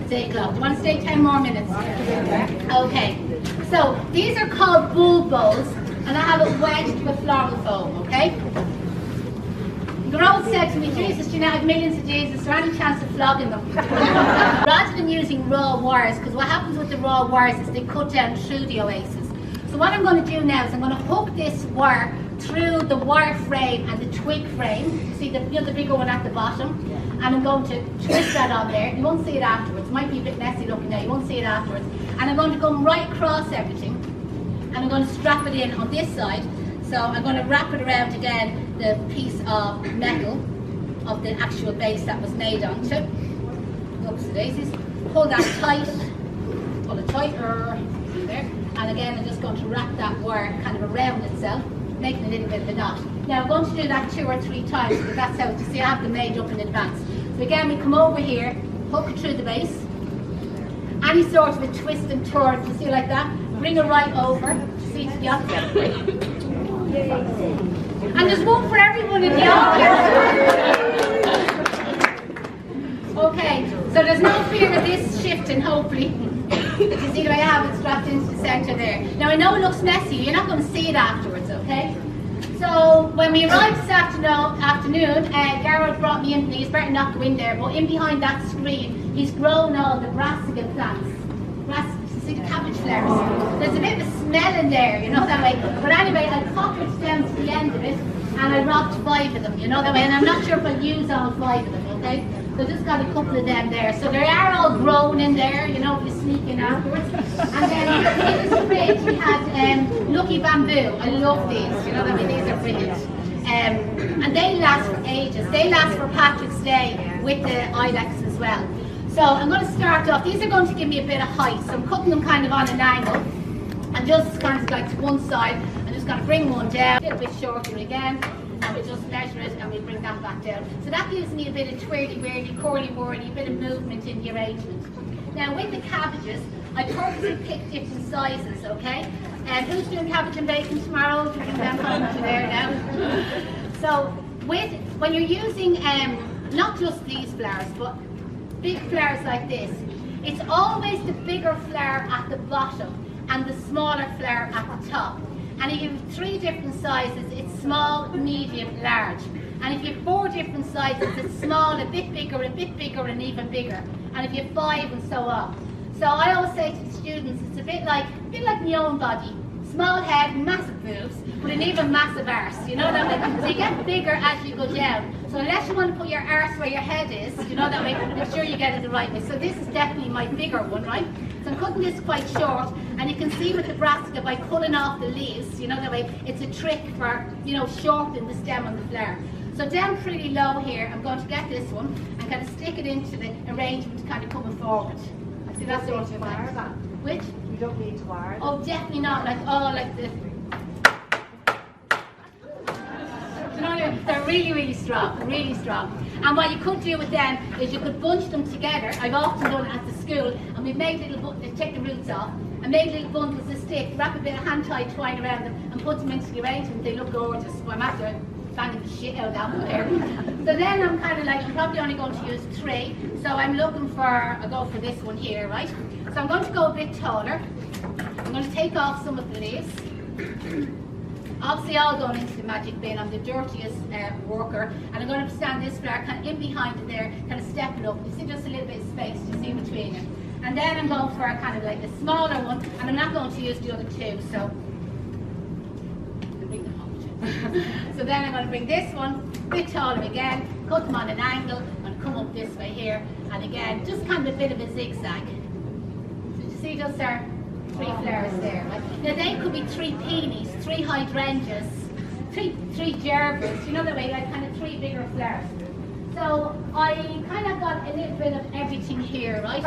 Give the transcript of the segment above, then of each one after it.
It's 8 o'clock. Do you want to stay 10 more minutes? Okay. So these are called bulbos, and I have it wedged with floral foam, okay? Garrod said to me, Jesus, Janette, I have millions of days, is there any chance of flogging them? Rather than using raw wires, because what happens with the raw wires is they cut down through the oasis. So what I'm going to do now is I'm going to hook this wire through the wire frame and the twig frame. See the, the bigger one at the bottom? And I'm going to twist that on there. You won't see it afterwards. It might be a bit messy looking now. You won't see it afterwards. And I'm going to come right across everything. And I'm going to strap it in on this side. So I'm going to wrap it around again the piece of metal of the actual base that was made onto. Oops, the daisies. Pull that tight. Pull it tighter. There. And again, I'm just going to wrap that wire kind of around itself, making a little bit of a knot. Now I'm going to do that 2 or 3 times because that's how, you see, I have them made up in advance. So again, we come over here, hook it through the base. Any sort of a twist and turn, you see like that? Bring it right over, see to the opposite. And there's one for everyone in the office. Okay, so there's no fear of this shifting, hopefully. You see the way I have it strapped into the centre there. Now I know it looks messy, you're not going to see it afterwards, okay? So when we arrived this afternoon, Garrod brought me in, he's better not go in there, but in behind that screen, he's grown all the brassica plants. You see the cabbage flowers? There's a bit of a smell in there, you know that way. But anyway, I coppered down to the end of it, and I rocked 5 of them, you know that way. And I'm not sure if I'll use all 5 of them, okay? So just got a couple of them there. So they are all grown in there, you know, if you sneak in afterwards. And then in this fridge we had Lucky Bamboo. I love these, you know what I mean? These are brilliant. And they last for ages. They last for Patrick's Day with the ilex as well. So I'm going to start off. These are going to give me a bit of height. So I'm cutting them kind of on an angle. And just kind of like to one side. I'm just going to bring one down, a little bit shorter again. And we just measure it and we bring that back down. So that gives me a bit of twirly-whirly, curly-whirly, a bit of movement in the arrangement. Now with the cabbages, I purposely picked different sizes, okay? And who's doing cabbage and bacon tomorrow? Bring them home to there now. So when you're using not just these flowers, but big flowers like this, it's always the bigger flower at the bottom and the smaller flower at the top. And if you have 3 different sizes, it's small, medium, large. And if you have 4 different sizes, it's small, a bit bigger, and even bigger. And if you have 5 and so on. So I always say to the students, it's a bit like my own body. Small head, massive boobs, but an even massive arse. You know that way? So you get bigger as you go down. So unless you want to put your arse where your head is, you know that way, make sure you get it the right way. So this is definitely my bigger one, right? So I'm cutting this quite short, and you can see with the brassica by pulling off the leaves, you know that way, it's a trick for, you know, shortening the stem on the flower. So down pretty low here, I'm going to get this one and kind of stick it into the arrangement kind of coming forward. See, that's sort of wire that. Which? You don't need to wire. Oh, definitely not. Like the. You know, they're really, really strong, really strong. And what you could do with them is you could bunch them together. I've often done it at the school, and we've made little take the roots off and made little bundles of stick, wrap a bit of hand-tied twine around them, and put them into the arrangement. They look gorgeous. Well, I'm after banging the shit out of that one there. So then I'm kind of like, I'm probably only going to use 3. So I'm looking for, I'll go for this one here, right? So I'm going to go a bit taller. I'm going to take off some of the leaves. Obviously all going into the magic bin. I'm the dirtiest worker. And I'm going to stand this flower kind of in behind it there, kind of stepping up. You see just a little bit of space, you see between it. And then I'm going for a kind of like a smaller one, and I'm not going to use the other 2. So so then I'm going to bring this one a bit taller again, cut them on an angle, and come up this way here, and again, just kind of a bit of a zigzag. So you see those are 3 flowers there. Right? Now they could be 3 peonies, 3 hydrangeas, 3 gerbils, you know the way, like kind of 3 bigger flowers. So I kind of got a little bit of everything here, right?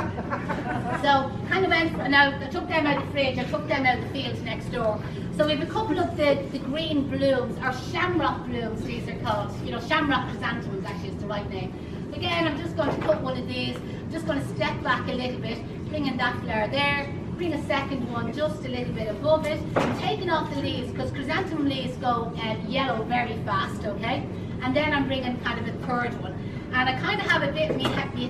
So kind of went for, now I took them out of the fridge, I took them out of the fields next door. So we have a couple of the green blooms, or shamrock blooms these are called. You know, shamrock chrysanthemums actually is the right name. Again, I'm just going to cut one of these, I'm just going to step back a little bit, bringing that flower there, bring a second one just a little bit above it. I'm taking off the leaves because chrysanthemum leaves go yellow very fast, okay? And then I'm bringing kind of a third one. And I kind of have a bit of me,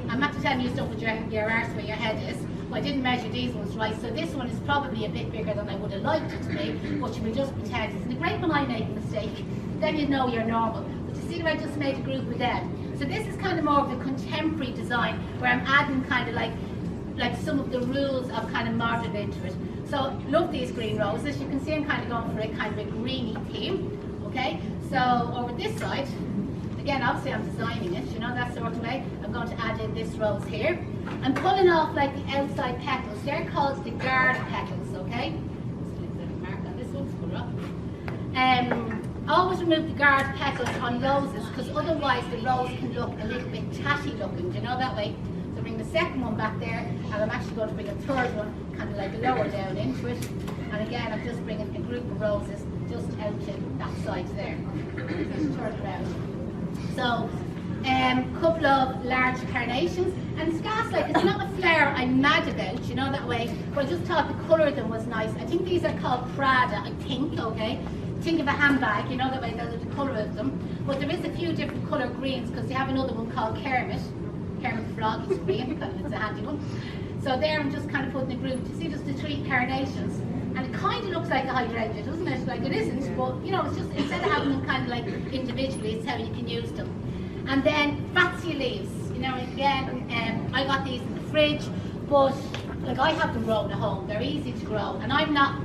I'm not telling you stuff with your arse where your head is. Well, I didn't measure these ones right, so this one is probably a bit bigger than I would have liked it to be, but you will just pretend. It's great when I make a mistake, then you know you're normal. But you see that I just made a group with them. So this is kind of more of a contemporary design where I'm adding kind of like some of the rules of kind of modern into it. So love these green roses. You can see I'm kind of going for a kind of a greeny theme. Okay, so over this side, again, obviously I'm designing it, you know, that sort of way. I'm going to add in this rose here. I'm pulling off like the outside petals. They're called the guard petals, okay? Just a little bit of mark on this one, pull it up. Always remove the guard petals on roses because otherwise the rose can look a little bit tatty looking, do you know that way? So bring the second one back there, and I'm actually going to bring a third one kind of like lower down into it. And again, I'm just bringing a group of roses just out to that side there. Just turn it around. So, couple of large carnations, and it's gas like it's not a flower I'm mad about, you know that way. But I just thought the colour of them was nice. I think these are called Prada, I think, okay. Think of a handbag, you know that way, those are the colour of them. But there is a few different colour greens because they have another one called Kermit the Frog, he's green, because it's a handy one. So there I'm just kind of putting a group. You see just the 3 carnations, and it kind of looks like a hydrangea, doesn't it? Like it isn't, but you know, it's just instead of having them kind of like individually, it's how you can use them. And then Brassica leaves, you know, again, I got these in the fridge, but like I have them grown at home. They're easy to grow, and I'm not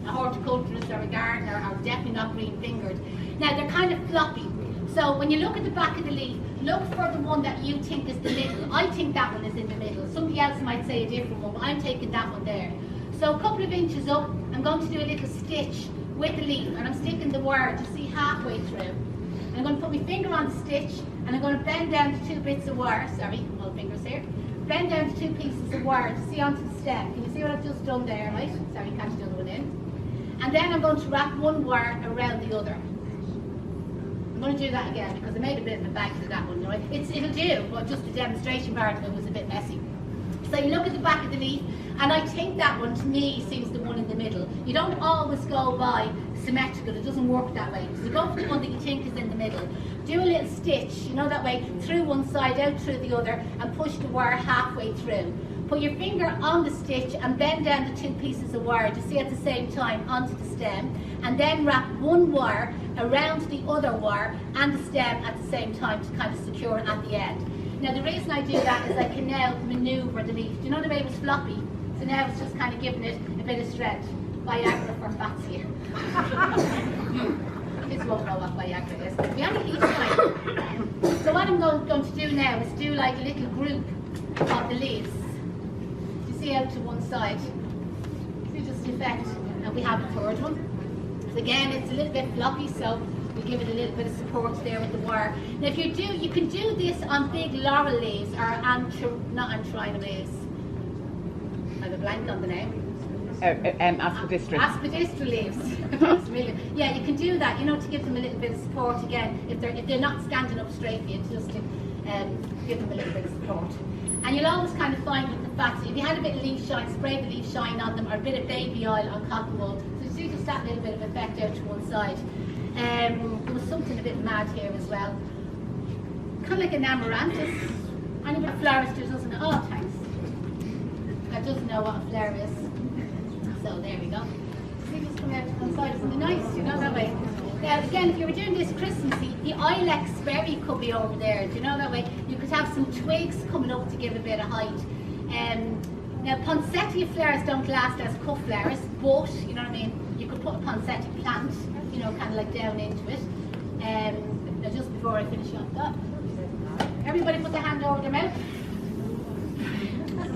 a horticulturist or a gardener, or definitely not green fingered. Now they're kind of floppy, so when you look at the back of the leaf, look for the one that you think is the middle. I think that one is in the middle. Somebody else might say a different one, but I'm taking that one there. So a couple of inches up, I'm going to do a little stitch with the leaf, and I'm sticking the wire to see halfway through. And I'm going to put my finger on the stitch, and I'm going to bend down to 2 bits of wire. Sorry, all fingers here. Bend down to 2 pieces of wire to see onto the stem. Can you see what I've just done there, right? Sorry, catch the other one in. And then I'm going to wrap one wire around the other. I'm going to do that again because I made a bit of a bag to that one, right? It'll do, but just the demonstration part of it was a bit messy. So you look at the back of the leaf, and I think that one to me seems the one in the middle. You don't always go by symmetrical, it doesn't work that way. So go for the one that you think is in the middle. Do a little stitch, you know that way, through one side, out through the other, and push the wire halfway through. Put your finger on the stitch and bend down the 2 pieces of wire to see at the same time onto the stem, and then wrap one wire around the other wire and the stem at the same time to kind of secure it at the end. Now the reason I do that is I can now manoeuvre the leaf. Do you know the way it was floppy? So now it's just kind of giving it a bit of strength. Viagra for Brassica. Kids won't know what Viagra is. We only each time. So what I'm going to do now is do like a little group of the leaves. You see out to one side. See just the effect. And we have a third one. So again, it's a little bit floppy, so we give it a little bit of support there with the wire. Now if you do, you can do this on big laurel leaves or not anthrina leaves. I have a blank on the name. Aspidistra. Aspidistra leaves. Yeah, you can do that, you know, to give them a little bit of support again. If they're not standing up straight for you, just to give them a little bit of support. And you'll always kind of find with the fats, if you had a bit of leaf shine, spray the leaf shine on them, or a bit of baby oil on cotton wool. So you see just that little bit of effect out to one side. There was something a bit mad here as well. Kind of like an amaranthus. Anybody a florist who doesn't know? Oh, thanks. That doesn't know what a flower is. So there we go. See just coming out to one side, isn't it nice? You know that way. Now again, if you were doing this Christmassy, the ilex berry could be over there. Do you know that way? You could have some twigs coming up to give a bit of height. Now poinsettia flowers don't last as cut flowers, but you know what I mean. You could put a poinsettia plant, you know, kind of like down into it. Now just before I finish off that, everybody put their hand over their mouth.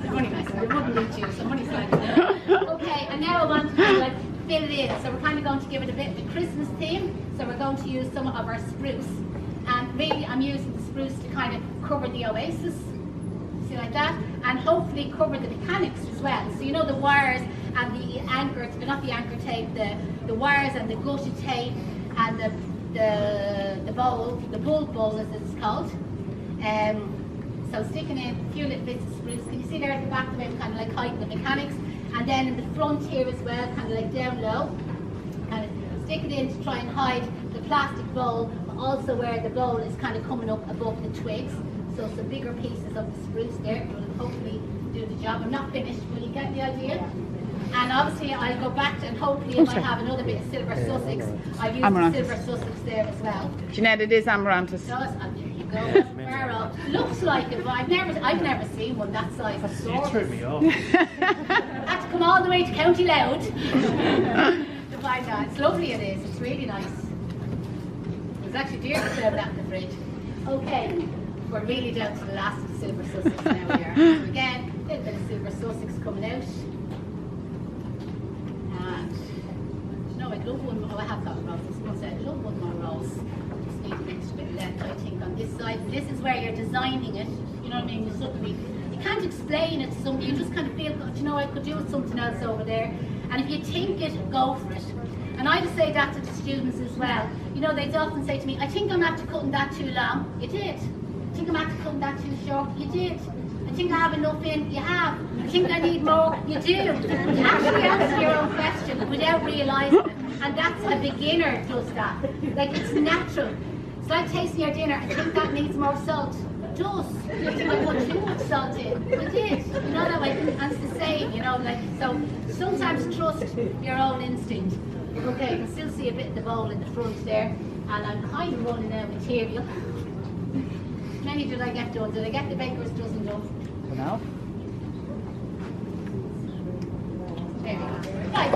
They're only nice. They wouldn't need you, so money's like that. Okay, and now I want to kind of like fill it in. So we're kind of going to give it a bit of a Christmas theme. So we're going to use some of our spruce. And really I'm using the spruce to kind of cover the oasis. See like that? And hopefully cover the mechanics as well. So you know the wires and the anchor, not the anchor tape, the wires and the gutted tape and the bulb bowl as it's called. So sticking in a few little bits of spruce. Can you see there at the back of it, kind of like hiding the mechanics? And then in the front here as well, kind of like down low. Kind of stick it in to try and hide the plastic bowl, but also where the bowl is kind of coming up above the twigs. So some bigger pieces of the spruce there will hopefully do the job. I'm not finished, but you get the idea? And obviously I'll go back and hopefully if I have another bit of silver Sussex, I'll use the silver Sussex there as well. Janette, it is amaranthus. There you go. Looks like it, but I've never seen one that size. You threw me off. Had to come all the way to County Loud to find that. It's lovely, it is. It's really nice. There's actually deer to serve that in the fridge. Okay, we're really down to the last of the silver Sussex now here. So again, a little bit of silver Sussex coming out. And no, I'd love one more. Oh, I have got roses. I'd love one more rose. Just need an extra bit of length, I think, on this side. This is where you're designing it. You know what I mean? You suddenly, you can't explain it to somebody. You just kind of feel, you know, I could do with something else over there. And if you think it, go for it. And I just say that to the students as well. You know, they'd often say to me, I think I'm after cutting that too long. You did. I think I'm after cutting that too short. You did. I think I have enough in. You have. I think I need more. You do. You actually answer your own question without realising it. And that's a beginner does that. Like, it's natural. It's like tasting your dinner. I think that needs more salt. It does. I think I put too much salt in. I did. You know that way. And it's the same, you know, like, so sometimes trust your own instinct. Okay, you can still see a bit of the bowl in the front there. And I'm kind of running out of material. How many did I get done? Did I get the baker's dozen done? No. There we go. Right.